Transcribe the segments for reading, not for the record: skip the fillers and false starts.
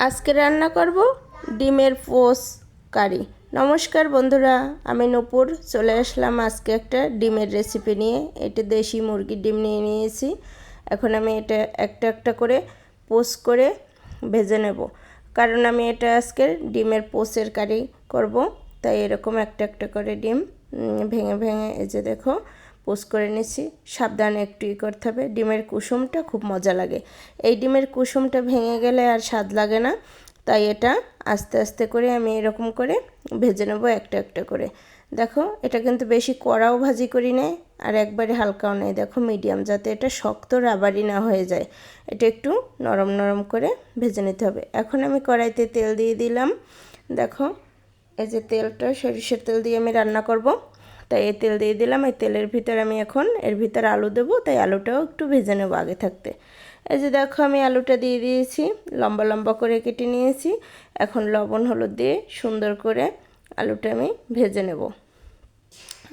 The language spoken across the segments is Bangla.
আজকে রান্না করব ডিমের পোস কারি। নমস্কার বন্ধুরা, আমি নূপুর চলে আসলাম আজকে একটা ডিমের রেসিপি নিয়ে। এটা দেশি মুরগির ডিম নিয়ে নিয়েছি। এখন আমি এটা একটা একটা করে পোস করে ভেজে নেব, কারণ আমি এটা আজকে ডিমের পোসের কারি করব। তাই এরকম একটা একটা করে ডিম ভেঙে ভেঙে এই যে দেখো পোস করে নিচ্ছি। সাবধানে একটু করতে হবে। ডিমের কুসুমটা খুব মজা লাগে। এই ডিমের কুসুমটা ভেঙে গেলে আর স্বাদ লাগে না, তাই এটা আস্তে আস্তে করে আমি এরকম করে ভেজে নেব একটা একটা করে। দেখো এটা কিন্তু বেশি কড়াও ভাজি করি নেই আর একবারে হালকাও নেই, দেখো মিডিয়াম, যাতে এটা শক্ত রাবারি না হয়ে যায়। এটা একটু নরম নরম করে ভেজে নিতে হবে। এখন আমি কড়াইতে তেল দিয়ে দিলাম। দেখো এই যে তেলটা সরিষার তেল দিয়ে আমি রান্না করব, তাই এই তেল দিয়ে দিলাম। এই তেলের ভিতর আমি এখন এর ভিতর আলু দেবো, তাই আলুটাও একটু ভেজে নেবো আগে থাকতে। এই যে দেখো আমি আলুটা দিয়ে দিয়েছি, লম্বা লম্বা করে কেটে নিয়েছি। এখন লবণ হলুদ দিয়ে সুন্দর করে আলুটা আমি ভেজে নেব।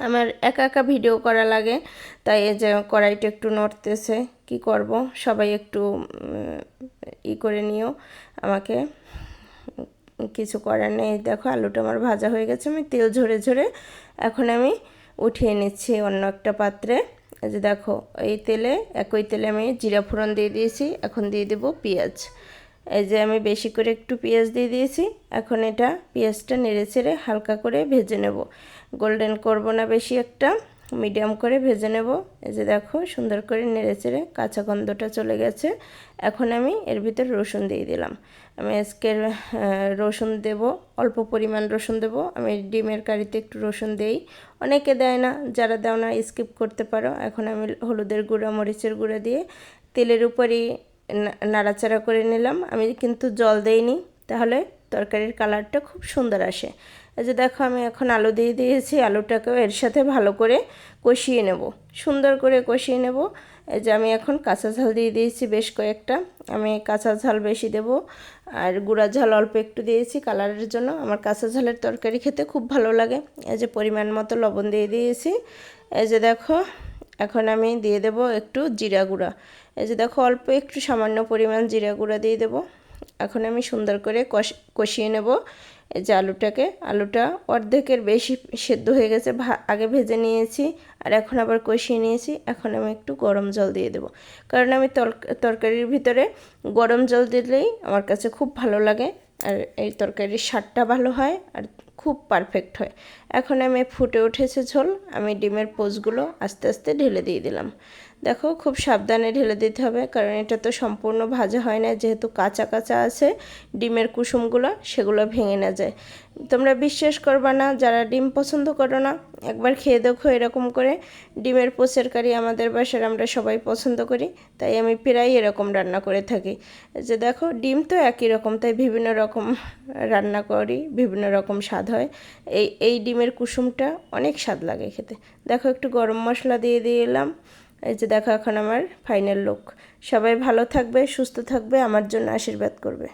আমার একা একা ভিডিও করা লাগে, তাই এই যে কড়াইটা একটু নড়তেছে, কি করব, সবাই একটু করে নিও, আমাকে কিছু করার নেই। দেখো আলুটা আমার ভাজা হয়ে গেছে, আমি তেল ঝরে ঝরে এখন আমি উঠিয়ে নিচ্ছি অন্য একটা পাত্রে। এই যে দেখো এই তেলে, একই তেলে আমি জিরা ফোড়ন দিয়ে দিয়েছি। এখন দিয়ে দেবো পেঁয়াজ। এই যে আমি বেশি করে একটু পেঁয়াজ দিয়ে দিয়েছি। এখন এটা পেঁয়াজটা নেড়ে চেড়ে হালকা করে ভেজে নেব। গোল্ডেন করব না, বেশি একটা মিডিয়াম করে ভেজে নেব। এই যে দেখো সুন্দর করে নেড়ে চেড়ে কাঁচা গন্ধটা চলে গেছে। এখন আমি এর ভিতর রসুন দিয়ে দিলাম। আমি আজকের রসুন দেব, অল্প পরিমাণ রসুন দেব। আমি ডিমের কারিতে একটু রসুন দেই, অনেকে দেয় না, যারা দাও না স্কিপ করতে পারো। এখন আমি হলুদের গুঁড়া মরিচের গুঁড়া দিয়ে তেলের উপরই নাড়াচাড়া করে নিলাম। আমি কিন্তু জল দেইনি, তাহলে তরকারির কালারটা খুব সুন্দর আসে। এই যে দেখো আমি এখন আলু দিয়ে দিয়েছি। আলুটাকেও এর সাথে ভালো করে কষিয়ে নেব, সুন্দর করে কষিয়ে নেব। এই যে আমি এখন কাঁচা ঝাল দিয়ে দিয়েছি বেশ কয়েকটা। আমি কাঁচা ঝাল বেশি দেব আর গুঁড়া ঝাল অল্প একটু দিয়েছি কালারের জন্য। আমার কাঁচা ঝালের তরকারি খেতে খুব ভালো লাগে। এই যে পরিমাণ মতো লবণ দিয়ে দিয়েছি। এই যে দেখো এখন আমি দিয়ে দেব একটু জিরা গুঁড়া। এই যে দেখো অল্প একটু সামান্য পরিমাণ জিরা গুঁড়া দিয়ে দেব। এখন আমি সুন্দর করে কষিয়ে নেব। এই যে আলুটা অর্ধেকের বেশি সেদ্ধ হয়ে গেছে, আগে ভেজে নিয়েছি আর এখন আবার কষিয়ে নিয়েছি। এখন আমি একটু গরম জল দিয়ে দেব, কারণ আমি তরকারির ভিতরে গরম জল দিলেই আমার কাছে খুব ভালো লাগে, আর এই তরকারির স্বাদটা ভালো হয় আর খুব পারফেক্ট হয়। এখন আমি ফুটে উঠেছে ঝোল, আমি ডিমের পোসগুলো আস্তে আস্তে ঢেলে দিয়ে দিলাম। দেখো খুব সাবধানে ঢেলে দিতে হবে, কারণ এটা তো সম্পূর্ণ ভাজা হয় না, যেহেতু কাঁচা কাঁচা আছে ডিমের কুসুমগুলো, সেগুলো ভেঙে না যায়। তোমরা বিশ্বাস করবা না, যারা ডিম পছন্দ করো না, একবার খেয়ে দেখো এরকম করে ডিমের পোসের কারি। আমাদের বাসার আমরা সবাই পছন্দ করি, তাই আমি প্রায় এরকম রান্না করে থাকি। যে দেখো ডিম তো একই রকম, তাই বিভিন্ন রকম রান্না করি, বিভিন্ন রকম স্বাদ হয়। এই ডিমের কুসুমটা অনেক স্বাদ লাগে খেতে। দেখো একটু গরম মশলা দিয়ে দিলাম। এই যে দেখো এখন আমার ফাইনাল লুক। সবাই ভালো থাকবে, সুস্থ থাকবে, আমার জন্য আশীর্বাদ করবে।